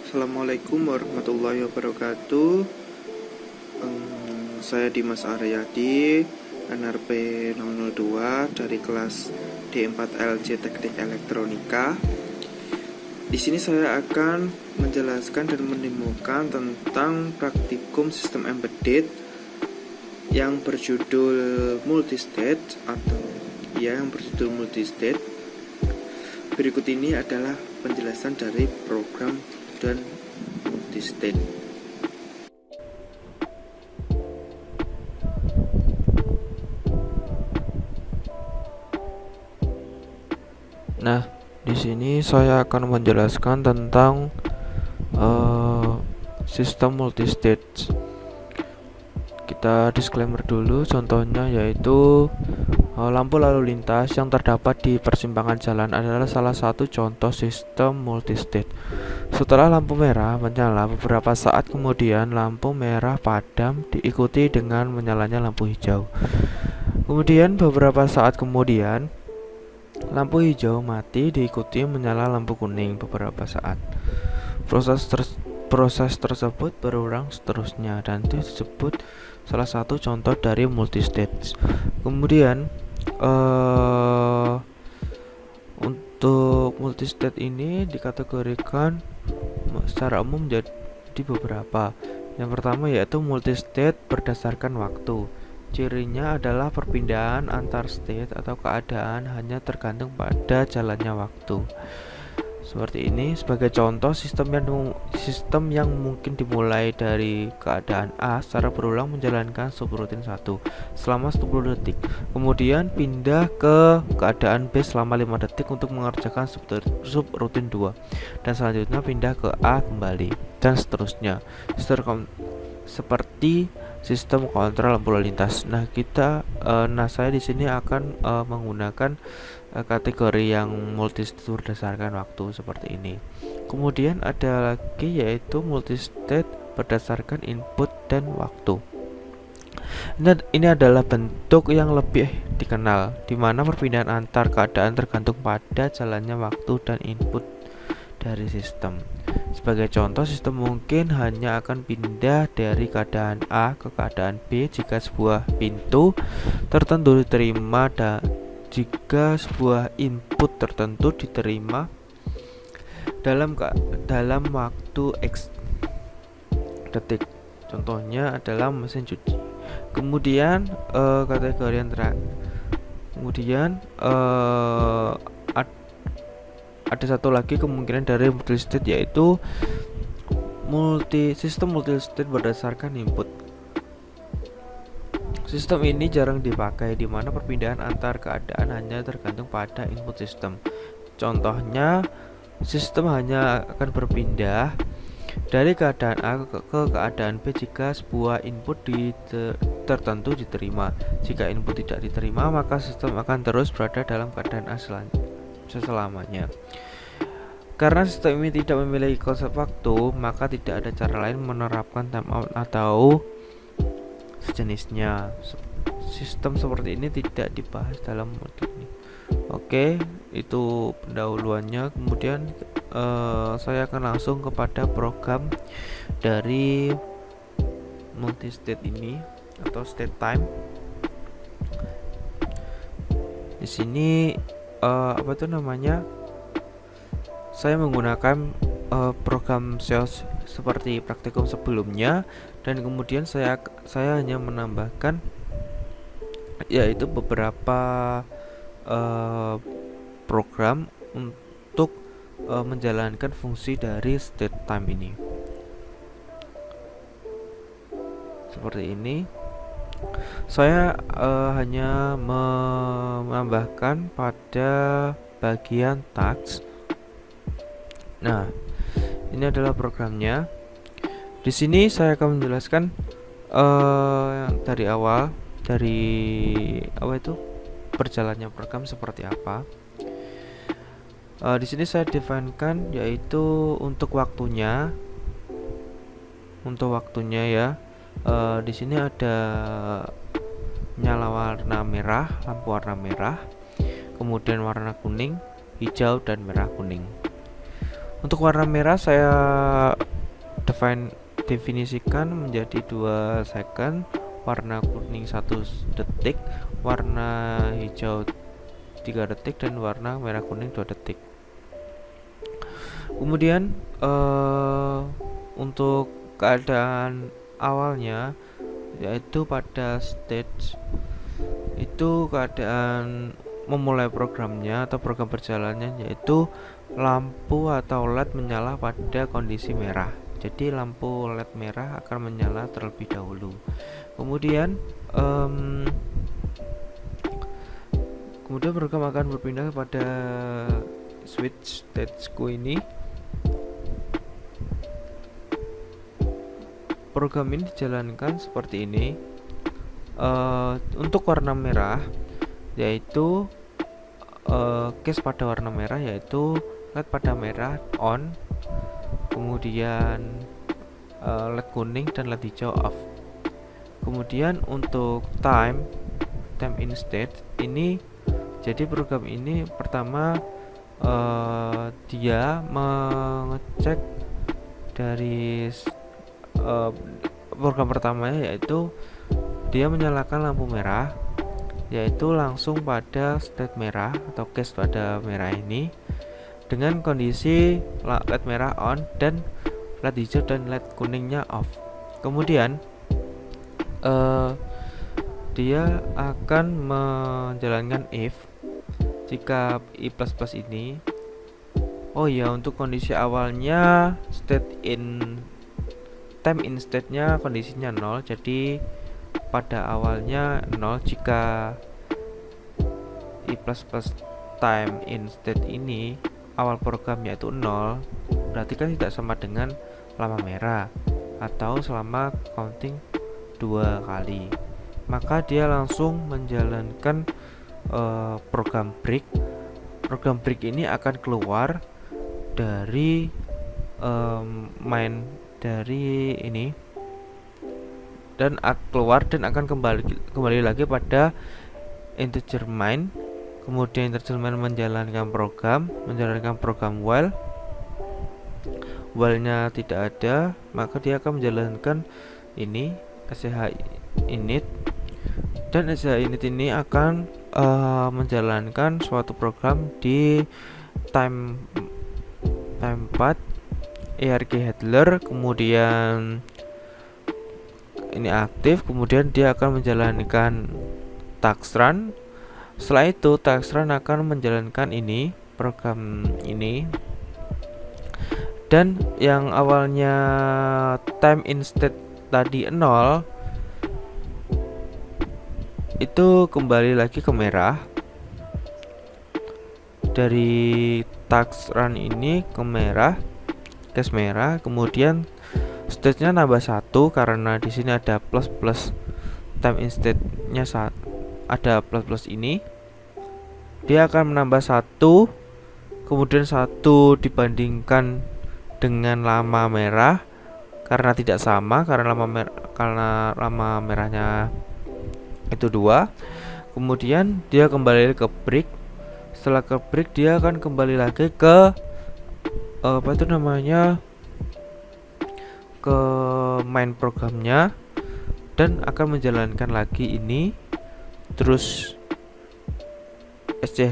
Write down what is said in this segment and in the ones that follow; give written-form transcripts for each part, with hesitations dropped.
Assalamualaikum warahmatullahi wabarakatuh. Saya Dimas Aryadi, NRP 002 dari kelas D4LJ Teknik Elektronika. Di sini saya akan menjelaskan dan mendemokan tentang praktikum sistem embedded yang berjudul multistate Berikut ini adalah penjelasan dari program dan multistate. Nah, di sini saya akan menjelaskan tentang sistem multistate. Kita disclaimer dulu, contohnya yaitu lampu lalu lintas yang terdapat di persimpangan jalan adalah salah satu contoh sistem multistate. Setelah lampu merah menyala, beberapa saat kemudian lampu merah padam diikuti dengan menyalanya lampu hijau. Kemudian beberapa saat kemudian lampu hijau mati diikuti menyala lampu kuning beberapa saat. Proses tersebut berulang seterusnya dan itu disebut salah satu contoh dari multistate. Kemudian untuk multistate ini dikategorikan secara umum menjadi beberapa. Yang pertama yaitu multistate berdasarkan waktu. Cirinya adalah perpindahan antar state atau keadaan hanya tergantung pada jalannya waktu. Seperti ini, sebagai contoh sistem yang mungkin dimulai dari keadaan A secara berulang menjalankan subrutin 1 selama 10 detik. Kemudian pindah ke keadaan B selama 5 detik untuk mengerjakan subrutin 2. Dan selanjutnya pindah ke A kembali dan seterusnya. Seperti sistem kontrol lampu lalu lintas. Saya di sini akan menggunakan kategori yang multistate berdasarkan waktu seperti ini. Kemudian ada lagi yaitu multistate berdasarkan input dan waktu. Ini adalah bentuk yang lebih dikenal, di mana perpindahan antar keadaan tergantung pada jalannya waktu dan input dari sistem. Sebagai contoh, sistem mungkin hanya akan pindah dari keadaan A ke keadaan B jika sebuah pintu tertentu diterima jika sebuah input tertentu diterima dalam waktu X detik. Contohnya adalah mesin cuci. Kemudian kategori yang terakhir. Kemudian ada satu lagi kemungkinan dari multistate yaitu sistem multistate berdasarkan input. Sistem ini jarang dipakai, di mana perpindahan antar keadaan hanya tergantung pada input sistem. Contohnya, sistem hanya akan berpindah dari keadaan A ke keadaan B jika sebuah input tertentu diterima. Jika input tidak diterima, maka sistem akan terus berada dalam keadaan A selamanya. Karena sistem ini tidak memiliki konsep waktu, maka tidak ada cara lain menerapkan timeout atau sejenisnya. Sistem seperti ini tidak dibahas dalam modul ini. Oke, itu pendahuluannya. Kemudian saya akan langsung kepada program dari multistate ini atau state time. Di sini saya menggunakan program sales seperti praktikum sebelumnya, dan kemudian saya hanya menambahkan yaitu beberapa program untuk menjalankan fungsi dari state time ini. Seperti ini. Saya hanya menambahkan pada bagian task. Nah, ini adalah programnya. Di sini saya akan menjelaskan dari awal, berjalannya program seperti apa. Di sini saya definekan yaitu untuk waktunya ya. Di sini ada nyala warna merah, lampu warna merah, kemudian warna kuning, hijau, dan merah kuning. Untuk warna merah saya definisikan menjadi 2 second, warna kuning 1 detik, warna hijau 3 detik, dan warna merah kuning 2 detik. Kemudian untuk keadaan awalnya, yaitu pada stage itu keadaan memulai programnya atau program berjalannya, yaitu lampu atau LED menyala pada kondisi merah. Jadi lampu LED merah akan menyala terlebih dahulu. Kemudian program akan berpindah pada switch stage-ku ini. Program ini dijalankan seperti ini. Untuk warna merah, yaitu case pada warna merah, yaitu LED pada merah on, kemudian LED kuning dan LED hijau off. Kemudian untuk time in state ini, jadi program ini pertama dia mengecek dari program pertamanya, yaitu dia menyalakan lampu merah, yaitu langsung pada state merah atau case pada merah ini dengan kondisi LED merah on dan LED hijau dan LED kuningnya off. Kemudian dia akan menjalankan if jika i++ ini. Oh ya, untuk kondisi awalnya time in state-nya kondisinya 0, jadi pada awalnya 0. Jika i++ time in state ini awal programnya itu 0, berarti kan tidak sama dengan lama merah atau selama counting 2 kali. Maka dia langsung menjalankan program break. Program break ini akan keluar dari main dari ini dan keluar dan akan kembali lagi pada integer main. Kemudian integer main menjalankan program while-nya tidak ada, maka dia akan menjalankan ini sh init, dan sh init ini akan menjalankan suatu program di time path arg handler, kemudian ini aktif, kemudian dia akan menjalankan task run. Setelah itu task run akan menjalankan ini program ini, dan yang awalnya time in state tadi 0 itu kembali lagi ke merah. Dari task run ini ke merah, case merah, kemudian stage-nya nambah 1 karena di sini ada plus time in state-nya ada plus ini. Dia akan menambah 1, kemudian 1 dibandingkan dengan lama merah karena tidak sama, karena lama merahnya itu 2. Kemudian dia kembali ke break. Setelah ke break dia akan kembali lagi ke ke main programnya dan akan menjalankan lagi ini, terus sh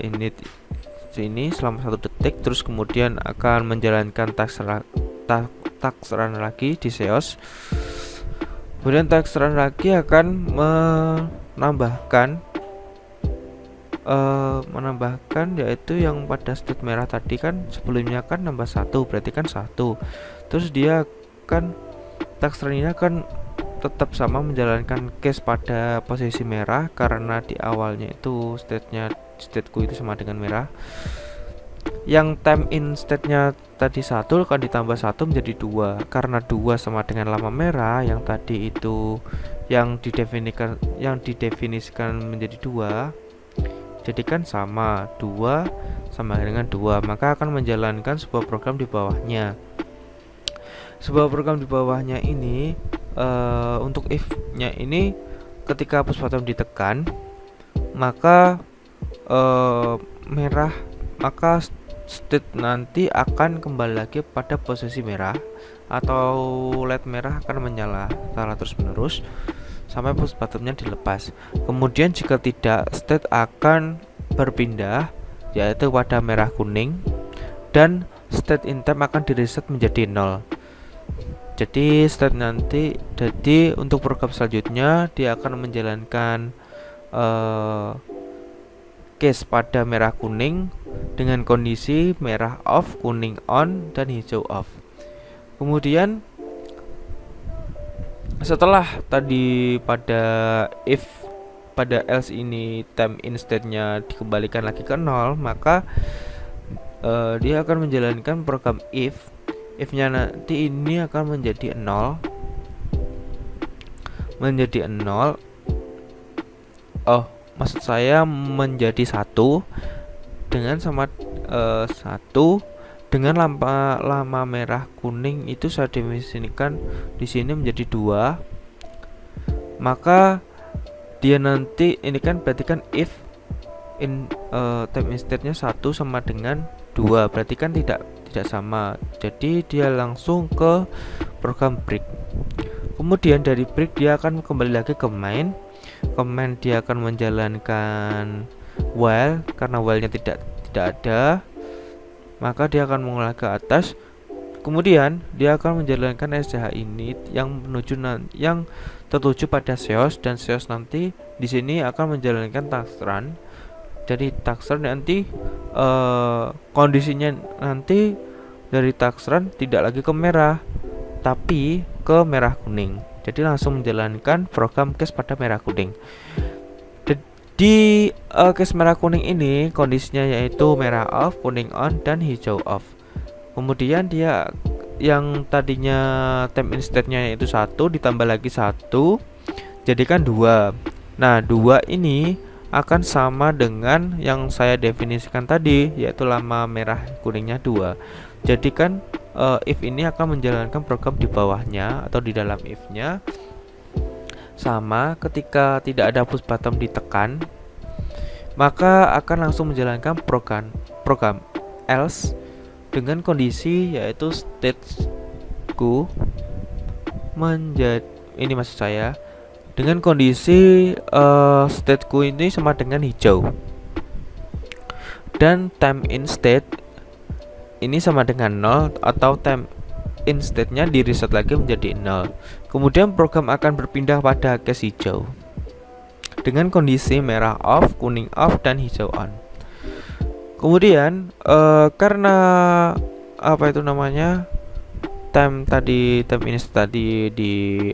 init ini selama 1 detik, terus kemudian akan menjalankan task run lagi di seos. Kemudian task run lagi akan menambahkan yaitu yang pada state merah tadi kan sebelumnya kan nambah 1, berarti kan 1. Terus dia kan task run ini akan tetap sama menjalankan case pada posisi merah karena di awalnya itu stateku itu sama dengan merah. Yang time in state-nya tadi 1 akan ditambah 1 menjadi 2 karena 2 sama dengan lama merah, yang tadi itu yang didefinisikan menjadi 2, jadi kan sama 2 sama dengan 2, maka akan menjalankan sebuah program di bawahnya. Sebuah program di bawahnya ini untuk if-nya ini ketika push button ditekan, maka state nanti akan kembali lagi pada posisi merah atau LED merah akan menyala secara terus menerus sampai push bottomnya dilepas. Kemudian jika tidak, state akan berpindah yaitu pada merah kuning dan state in time akan di reset menjadi 0. Jadi state nanti, jadi untuk program selanjutnya dia akan menjalankan case pada merah kuning dengan kondisi merah off, kuning on, dan hijau off. Kemudian setelah tadi pada if pada else ini time in state-nya dikembalikan lagi ke 0, maka dia akan menjalankan program if-nya nanti ini akan menjadi 0 maksud saya menjadi 1 dengan sama 1 dengan lama merah kuning itu saya definisikan di sini menjadi 2. Maka dia nanti ini kan berarti kan if in time instead-nya 1 sama dengan 2, berarti kan tidak sama. Jadi dia langsung ke program break. Kemudian dari break dia akan kembali lagi ke main. Dia akan menjalankan while, karena while-nya tidak ada, maka dia akan mengulang ke atas. Kemudian dia akan menjalankan SCH init yang yang tertuju pada seos, dan seos nanti di sini akan menjalankan task run. Jadi task run nanti kondisinya nanti dari task run tidak lagi ke merah tapi ke merah kuning. Jadi langsung menjalankan program case pada merah kuning. Di case merah kuning ini kondisinya yaitu merah off, kuning on, dan hijau off. Kemudian dia yang tadinya time instead-nya yaitu 1 ditambah lagi 1 jadikan 2. Nah 2 ini akan sama dengan yang saya definisikan tadi, yaitu lama merah kuningnya 2. Jadi kan if ini akan menjalankan program di bawahnya atau di dalam if-nya sama. Ketika tidak ada push button ditekan, maka akan langsung menjalankan program else dengan kondisi yaitu stateku menjadi ini maksud saya dengan kondisi stateku ini sama dengan hijau dan time in state ini sama dengan 0 atau time in state-nya di reset lagi menjadi 0. Kemudian program akan berpindah pada case hijau dengan kondisi merah off, kuning off, dan hijau on. Kemudian karena apa itu namanya time in state tadi di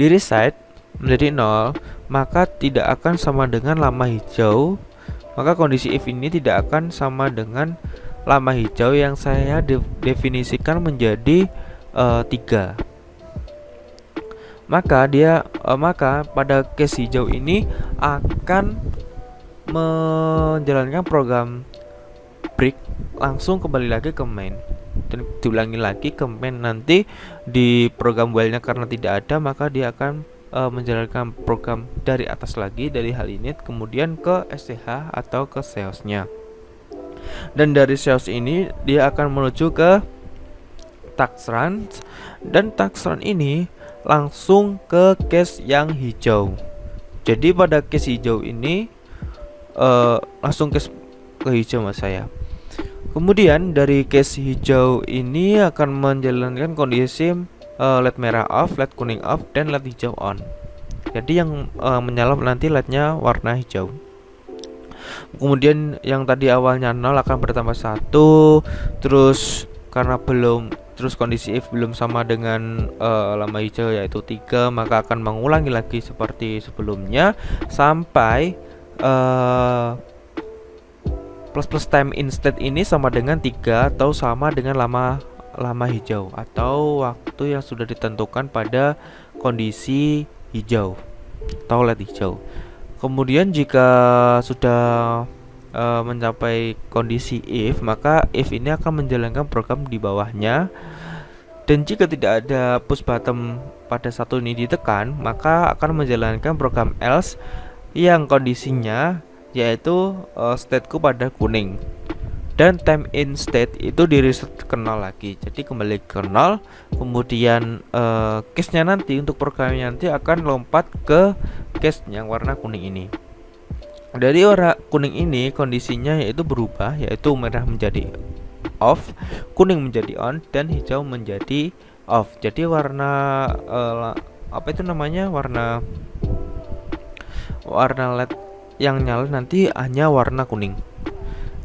reset menjadi 0, maka tidak akan sama dengan lama hijau. Maka kondisi if ini tidak akan sama dengan lama hijau yang saya definisikan menjadi 3. Maka pada case hijau ini akan menjalankan program break langsung kembali lagi ke main dan diulangi lagi ke main. Nanti di program while-nya karena tidak ada, maka dia akan menjalankan program dari atas lagi, dari hal init kemudian ke SCH atau ke seos-nya. Dan dari seos ini dia akan menuju ke task run, dan task run ini langsung ke case yang hijau. Jadi pada case hijau ini langsung case ke hijau mas saya. Kemudian dari case hijau ini akan menjalankan kondisi LED merah off, LED kuning off, dan LED hijau on. Jadi yang menyala nanti LED-nya warna hijau. Kemudian yang tadi awalnya 0 akan bertambah 1. Terus karena kondisi if belum sama dengan lama hijau yaitu 3, maka akan mengulangi lagi seperti sebelumnya sampai plus time in state ini sama dengan 3 atau sama dengan lama hijau atau waktu yang sudah ditentukan pada kondisi hijau atau LED hijau. Kemudian jika sudah mencapai kondisi if, maka if ini akan menjalankan program di bawahnya, dan jika tidak ada push button pada satu ini ditekan, maka akan menjalankan program else yang kondisinya yaitu stateku pada kuning, dan time in state itu di reset ke 0 lagi, jadi kembali ke 0. Kemudian case-nya nanti untuk programnya nanti akan lompat ke case yang warna kuning ini. Dari warna kuning ini kondisinya yaitu berubah, yaitu merah menjadi off, kuning menjadi on, dan hijau menjadi off. Jadi warna apa itu namanya, warna LED yang nyala nanti hanya warna kuning.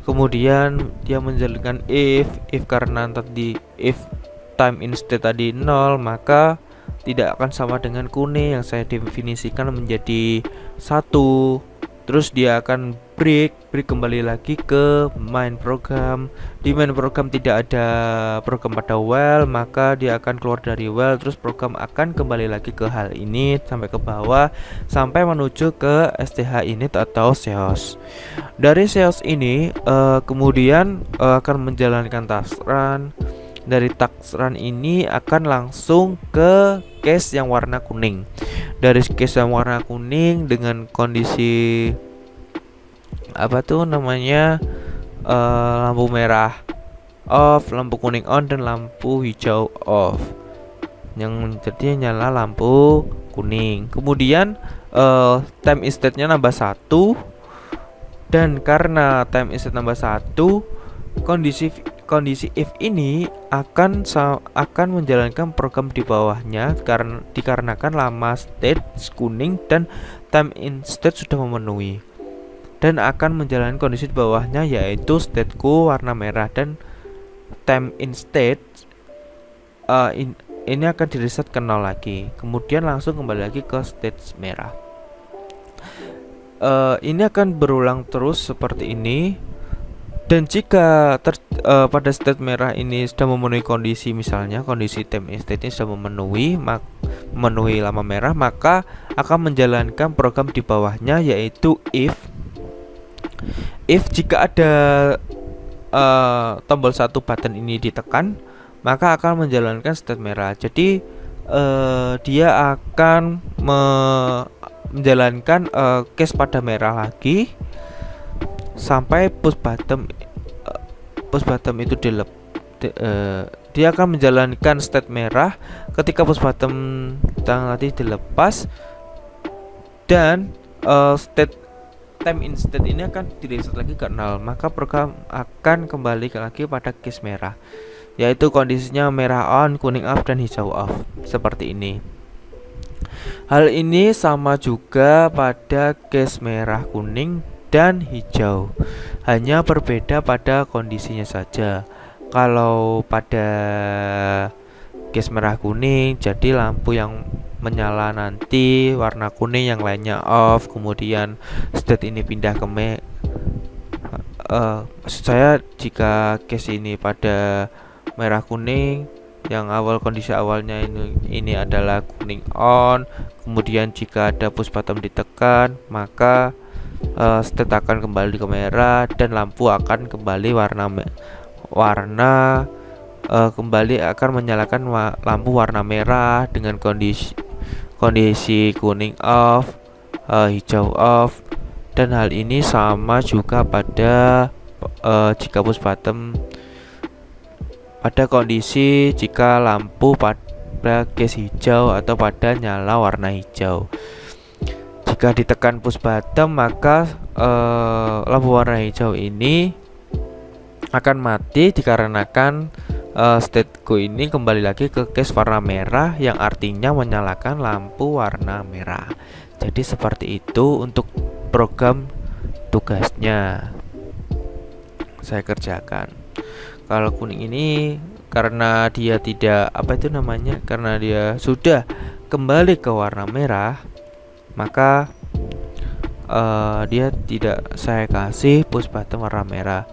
Kemudian dia menjalankan if karena tadi if time in state tadi 0, maka tidak akan sama dengan kuning yang saya definisikan menjadi 1. Terus dia akan break kembali lagi ke main program. Di main program tidak ada program pada while, maka dia akan keluar dari while, terus program akan kembali lagi ke hal ini sampai ke bawah sampai menuju ke STH init atau seos. Dari seos ini kemudian akan menjalankan task run. Dari task run ini akan langsung ke case yang warna kuning. Dari case yang warna kuning dengan kondisi apa tuh namanya, lampu merah off, lampu kuning on, dan lampu hijau off, yang jadi nyala lampu kuning. Kemudian time instate-nya nambah 1, dan karena time instate nambah 1, kondisi if ini akan menjalankan program di bawahnya dikarenakan lama state kuning dan time in state sudah memenuhi, dan akan menjalankan kondisi di bawahnya yaitu stateku warna merah, dan time in state ini akan di reset ke 0 lagi, kemudian langsung kembali lagi ke state merah. Ini akan berulang terus seperti ini. Dan jika pada state merah ini sudah memenuhi kondisi, misalnya kondisi time in state ini sudah memenuhi lama merah, maka akan menjalankan program di bawahnya yaitu if jika ada tombol 1 button ini ditekan, maka akan menjalankan state merah. Jadi dia akan menjalankan case pada merah lagi sampai push button itu dia akan menjalankan state merah ketika push button tadi dilepas, dan state time in state ini akan di reset lagi ke 0, maka program akan kembali lagi pada case merah, yaitu kondisinya merah on, kuning off, dan hijau off seperti ini. Hal ini sama juga pada case merah, kuning, dan hijau, hanya berbeda pada kondisinya saja. Kalau pada case merah kuning, jadi lampu yang menyala nanti warna kuning, yang lainnya off. Kemudian state ini pindah ke maksud saya jika case ini pada merah kuning, yang kondisi awalnya ini adalah kuning on. Kemudian jika ada push button ditekan, maka state akan kembali ke merah, dan lampu akan kembali kembali akan menyalakan lampu warna merah dengan kondisi kuning off, hijau off. Dan hal ini sama juga pada jika push button pada kondisi jika lampu pada case hijau atau pada nyala warna hijau. Jika ditekan push button, maka lampu warna hijau ini akan mati dikarenakan stateku ini kembali lagi ke case warna merah, yang artinya menyalakan lampu warna merah. Jadi seperti itu untuk program tugasnya saya kerjakan. Kalau kuning ini karena dia tidak karena dia sudah kembali ke warna merah, maka dia tidak saya kasih push button warna merah.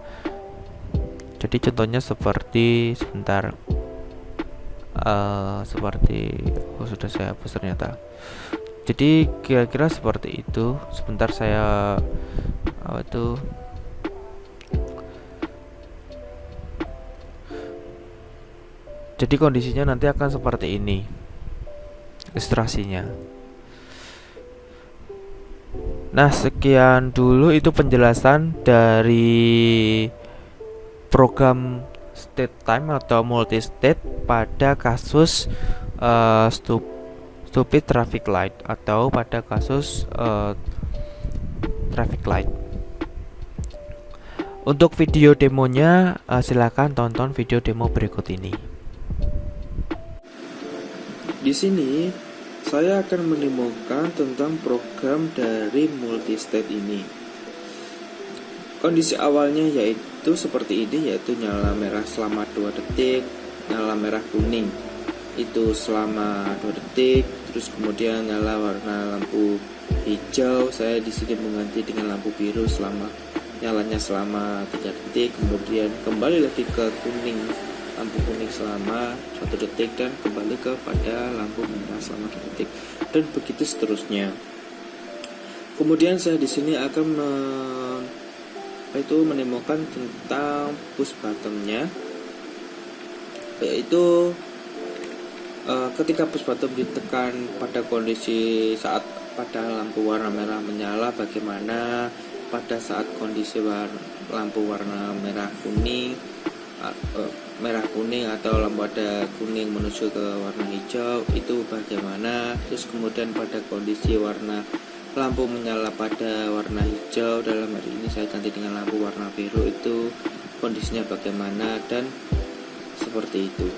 Jadi contohnya seperti sudah saya hapus ternyata. Jadi kira-kira seperti itu. Sebentar saya jadi kondisinya nanti akan seperti ini ilustrasinya. Nah, sekian dulu itu penjelasan dari program state time atau multi state pada kasus stupid traffic light atau pada kasus traffic light. Untuk video demonya silakan tonton video demo berikut ini. Di sini saya akan menemukan tentang program dari multistate ini. Kondisi awalnya yaitu seperti ini, yaitu nyala merah selama 2 detik, nyala merah kuning itu selama 2 detik, terus kemudian nyala warna lampu hijau. Saya di sini mengganti dengan lampu biru nyalanya selama 3 detik, kemudian kembali lagi ke kuning, lampu kuning selama 1 detik, dan kembali kepada lampu merah selama 2 detik, dan begitu seterusnya. Kemudian saya di sini akan menemukan tentang push buttonnya, yaitu ketika push button ditekan pada kondisi saat pada lampu warna merah menyala, bagaimana pada saat kondisi lampu warna merah kuning atau lampu ada kuning menuju ke warna hijau itu bagaimana. Terus kemudian pada kondisi lampu menyala pada warna hijau, dalam hari ini saya ganti dengan lampu warna biru, itu kondisinya bagaimana, dan seperti itu.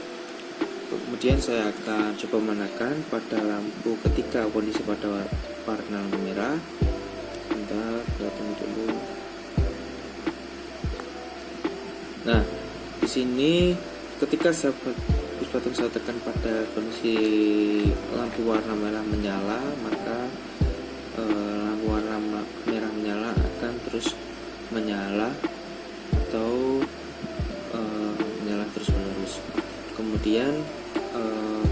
Kemudian saya akan coba menekan pada lampu ketika kondisi pada warna merah. Bentar, kita tunggu dulu. Nah, di sini ketika push button saya tekan pada kondisi lampu warna merah menyala, maka lampu warna merah menyala akan terus menyala atau menyala terus menerus. Kemudian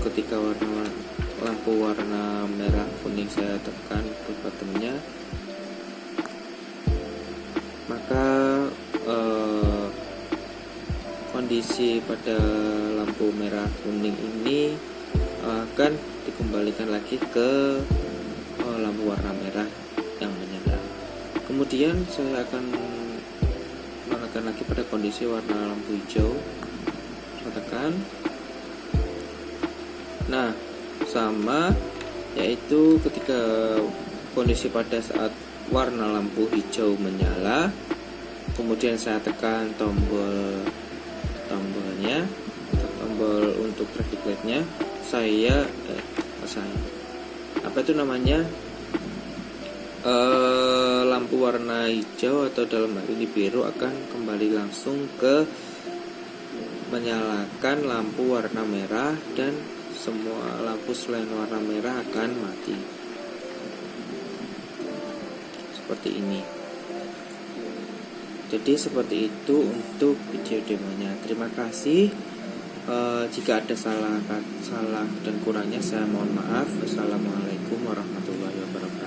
ketika lampu warna merah kuning saya tekan push buttonnya, maka kondisi pada lampu merah kuning ini akan dikembalikan lagi ke lampu warna merah yang menyala. Kemudian saya akan menekan lagi pada kondisi warna lampu hijau, saya tekan. Nah, sama, yaitu ketika kondisi pada saat warna lampu hijau menyala, kemudian saya tekan tombolnya, tombol untuk traffic lightnya, lampu warna hijau atau dalam hal ini biru akan kembali langsung ke menyalakan lampu warna merah, dan semua lampu selain warna merah akan mati. Seperti ini. Jadi seperti itu untuk video demonya. Terima kasih. Jika ada salah dan kurangnya saya mohon maaf. Wassalamualaikum warahmatullahi wabarakatuh.